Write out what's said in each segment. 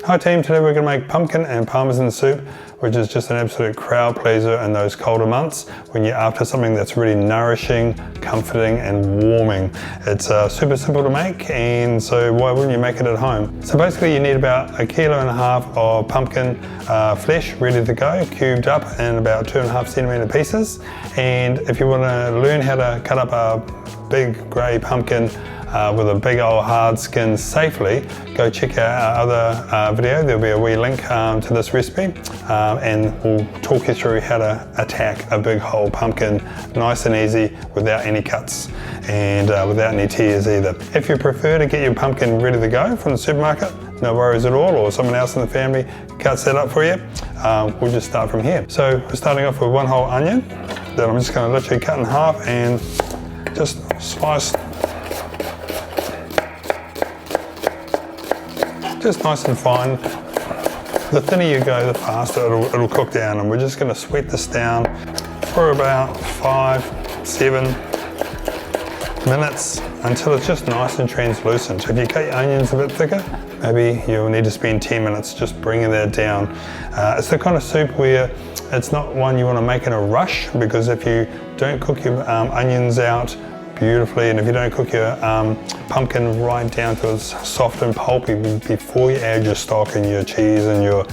Hi team, today we're going to make pumpkin and Parmesan soup, which is just an absolute crowd pleaser in those colder months when you're after something that's really nourishing, comforting and warming. It's super simple to make, and so why wouldn't you make it at home? So basically you need about 1.5 kilos of pumpkin flesh ready to go, cubed up in about 2.5 centimeter pieces. And if you want to learn how to cut up a big grey pumpkin with a big old hard skin safely, go check out our other video. There'll be a wee link to this recipe, and we'll talk you through how to attack a big whole pumpkin nice and easy without any cuts and without any tears either. If you prefer to get your pumpkin ready to go from the supermarket, no worries at all, or someone else in the family cuts that up for you, we'll just start from here. So we're starting off with 1 whole onion that I'm just going to literally cut in half and just slice just nice and fine. The thinner you go, the faster it'll cook down, and we're just going to sweat this down for about 5-7 minutes until it's just nice and translucent. So if you cut your onions a bit thicker, maybe you'll need to spend 10 minutes just bringing that down. It's the kind of soup where it's not one you want to make in a rush, because if you don't cook your onions out beautifully, and if you don't cook your pumpkin right down to it's soft and pulpy before you add your stock and your cheese and your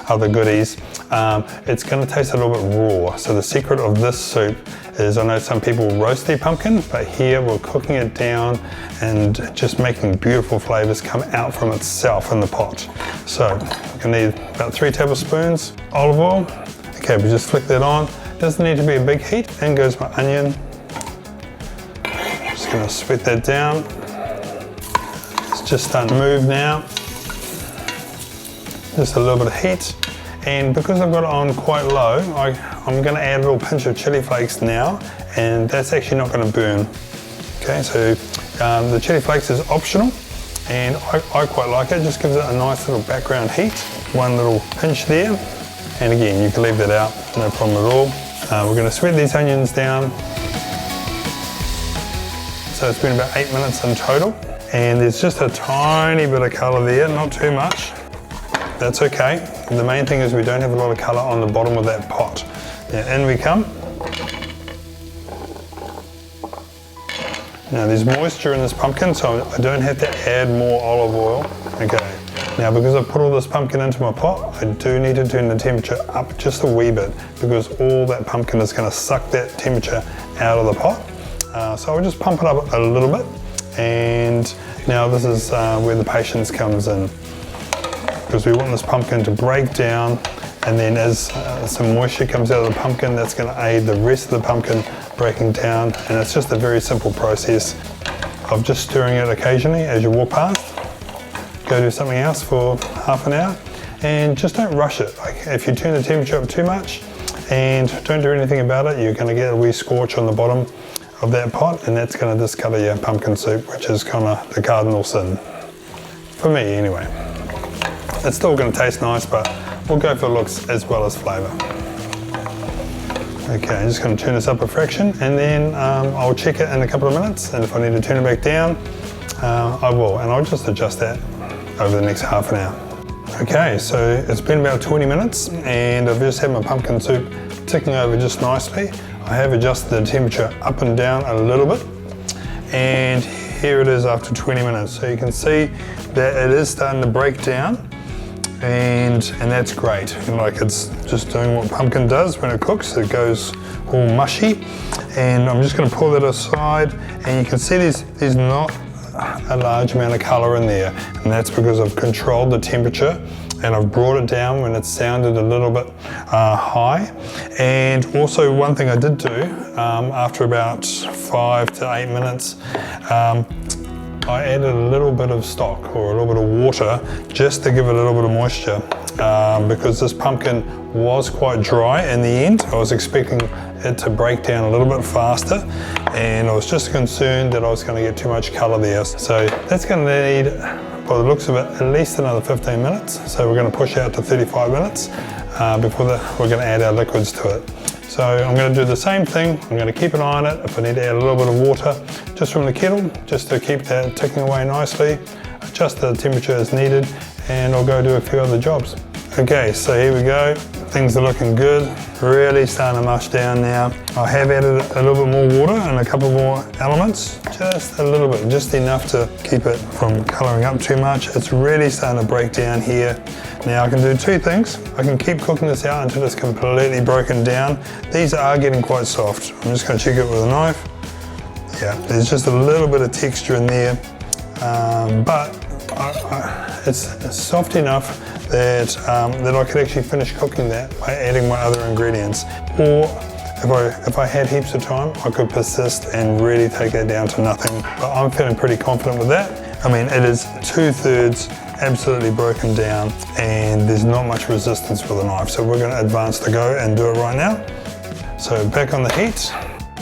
other goodies, it's going to taste a little bit raw. So the secret of this soup is, I know some people roast their pumpkin, but here we're cooking it down and just making beautiful flavors come out from itself in the pot. So we're going to need about 3 tablespoons olive oil. Okay, we just flick that on. Doesn't need to be a big heat. In goes my onion. Going to sweat that down. It's just starting to move now. Just a little bit of heat, and because I've got it on quite low, I'm going to add a little pinch of chili flakes now, and that's actually not going to burn. Okay, so the chili flakes is optional, and I quite like it. Just gives it a nice little background heat. 1 little pinch there, and again you can leave that out, no problem at all. We're going to sweat these onions down. So it's been about 8 minutes in total, and there's just a tiny bit of colour there, not too much. That's okay. The main thing is we don't have a lot of colour on the bottom of that pot. Now in we come. Now there's moisture in this pumpkin, so I don't have to add more olive oil. Okay. Now because I've put all this pumpkin into my pot, I do need to turn the temperature up just a wee bit, because all that pumpkin is going to suck that temperature out of the pot. So I'll just pump it up a little bit, and now this is where the patience comes in, because we want this pumpkin to break down, and then as some moisture comes out of the pumpkin, that's going to aid the rest of the pumpkin breaking down. And it's just a very simple process of just stirring it occasionally as you walk past. Go do something else for half an hour, and just don't rush it. Like if you turn the temperature up too much and don't do anything about it, you're going to get a wee scorch on the bottom of that pot, and that's going to discolour your pumpkin soup, which is kind of the cardinal sin. For me anyway. It's still going to taste nice, but we'll go for looks as well as flavour. Okay, I'm just going to turn this up a fraction, and then I'll check it in a couple of minutes, and if I need to turn it back down, I will, and I'll just adjust that over the next half an hour. Okay, so it's been about 20 minutes, and I've just had my pumpkin soup ticking over just nicely. I have adjusted the temperature up and down a little bit, and here it is after 20 minutes. So you can see that it is starting to break down, and that's great. Like, it's just doing what pumpkin does when it cooks. It goes all mushy, and I'm just going to pull that aside, and you can see there's not a large amount of colour in there, and that's because I've controlled the temperature and I've brought it down when it sounded a little bit high. And also one thing I did do after about 5 to 8 minutes, I added a little bit of stock or a little bit of water just to give it a little bit of moisture, because this pumpkin was quite dry in the end. I was expecting it to break down a little bit faster, and I was just concerned that I was going to get too much colour there. So that's going to need, by the looks of it, at least another 15 minutes. So we're going to push out to 35 minutes before we're going to add our liquids to it. So I'm going to do the same thing. I'm going to keep an eye on it. If I need to add a little bit of water just from the kettle, just to keep that ticking away nicely, adjust the temperature as needed, and I'll go do a few other jobs. Okay, so here we go. Things are looking good. Really starting to mush down now. I have added a little bit more water and a couple more elements, just a little bit, just enough to keep it from colouring up too much. It's really starting to break down here. Now I can do two things. I can keep cooking this out until it's completely broken down. These are getting quite soft. I'm just going to check it with a knife. Yeah, there's just a little bit of texture in there, but it's soft enough that, that I could actually finish cooking that by adding my other ingredients. Or if I had heaps of time, I could persist and really take that down to nothing. But I'm feeling pretty confident with that. I mean, it is 2/3 absolutely broken down and there's not much resistance with the knife. So we're going to advance the go and do it right now. So back on the heat,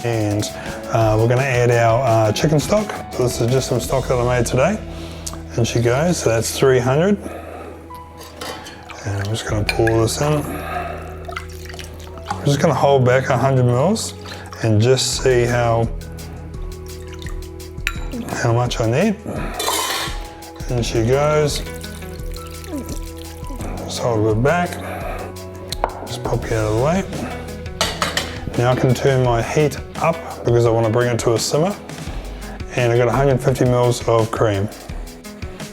and we're going to add our chicken stock. So this is just some stock that I made today. And she goes, so that's 300. And I'm just going to pour this in. I'm just going to hold back 100 mils and just see how much I need. And she goes. Just hold it back. Just pop you out of the way. Now I can turn my heat up because I want to bring it to a simmer. And I got 150 mils of cream.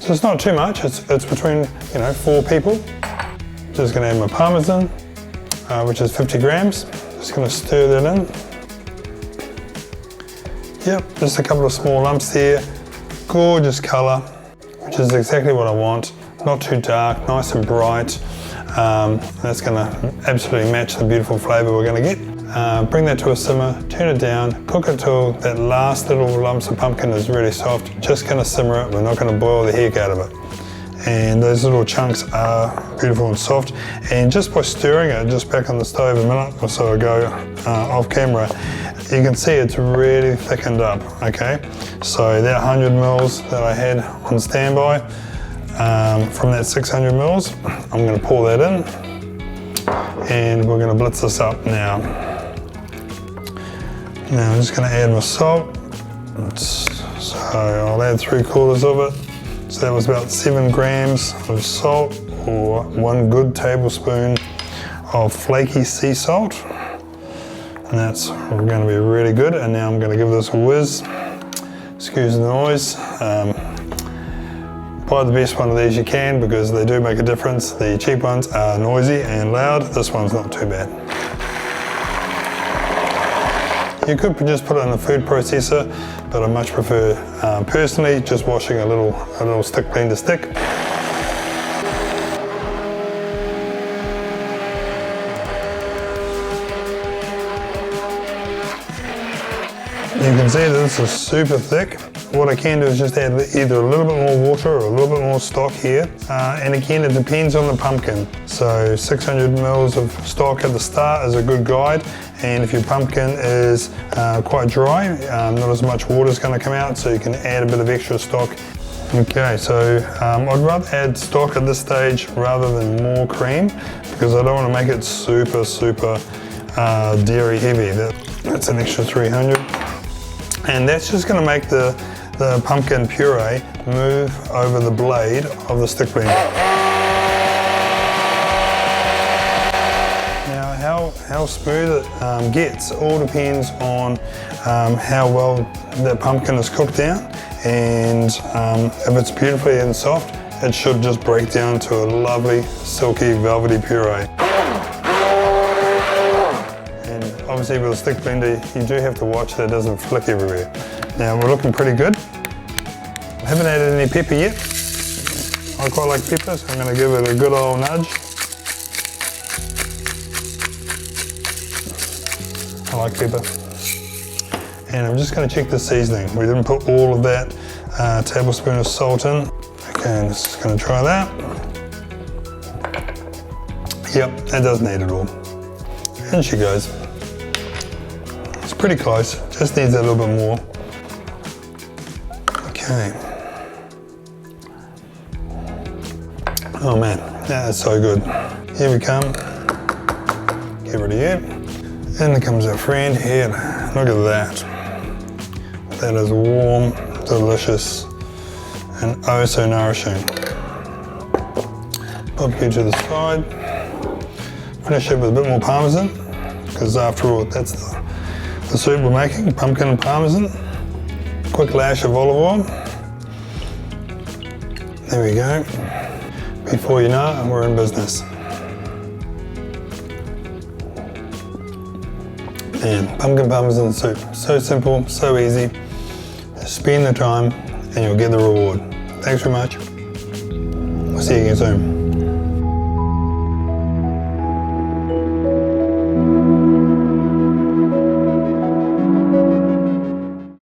So it's not too much. It's between 4 people. Just going to add my Parmesan, which is 50 grams. Just going to stir that in. Yep, just a couple of small lumps there. Gorgeous colour, which is exactly what I want. Not too dark, nice and bright. That's going to absolutely match the beautiful flavour we're going to get. Bring that to a simmer, turn it down, cook it till that last little lumps of pumpkin is really soft. Just going to simmer it. We're not going to boil the heck out of it. And those little chunks are beautiful and soft. And just by stirring it, just back on the stove a minute or so ago off camera, you can see it's really thickened up, okay? So that 100 mils that I had on standby, from that 600 mils, I'm gonna pour that in and we're gonna blitz this up now. Now I'm just gonna add my salt. So I'll add 3/4 of it. So that was about 7 grams of salt, or 1 good tablespoon of flaky sea salt. And that's going to be really good. And now I'm going to give this a whiz. Excuse the noise. Buy the best one of these you can because they do make a difference. The cheap ones are noisy and loud. This one's not too bad. You could just put it in a food processor, but I much prefer, personally, just washing a little stick blender stick. You can see that this is super thick. What I can do is just add either a little bit more water or a little bit more stock here. And again, it depends on the pumpkin. So 600 mils of stock at the start is a good guide. And if your pumpkin is quite dry, not as much water is going to come out, so you can add a bit of extra stock. Okay, so I'd rather add stock at this stage rather than more cream because I don't want to make it super dairy heavy. That's an extra 300. And that's just going to make the pumpkin puree move over the blade of the stick blender. Now how smooth it gets all depends on how well the pumpkin is cooked down, and if it's beautifully and soft, it should just break down to a lovely silky velvety puree. Obviously with a stick blender, you do have to watch that it doesn't flick everywhere. Now we're looking pretty good. I haven't added any pepper yet. I quite like pepper, so I'm going to give it a good old nudge. I like pepper. And I'm just going to check the seasoning. We didn't put all of that tablespoon of salt in. Okay, I'm just going to try that. Yep, that does need it all. And she goes. It's pretty close, just needs a little bit more. Okay. Oh man, that's so good. Here we come. Get rid of you. And there comes our friend here. Look at that. That is warm, delicious, and oh so nourishing. barbecue to the side. Finish it with a bit more Parmesan, because after all, that's the soup we're making, pumpkin and Parmesan. Quick lash of olive oil. There we go. Before you know it, we're in business. And pumpkin Parmesan soup. So simple, so easy. Spend the time and you'll get the reward. Thanks very much. We'll see you again soon.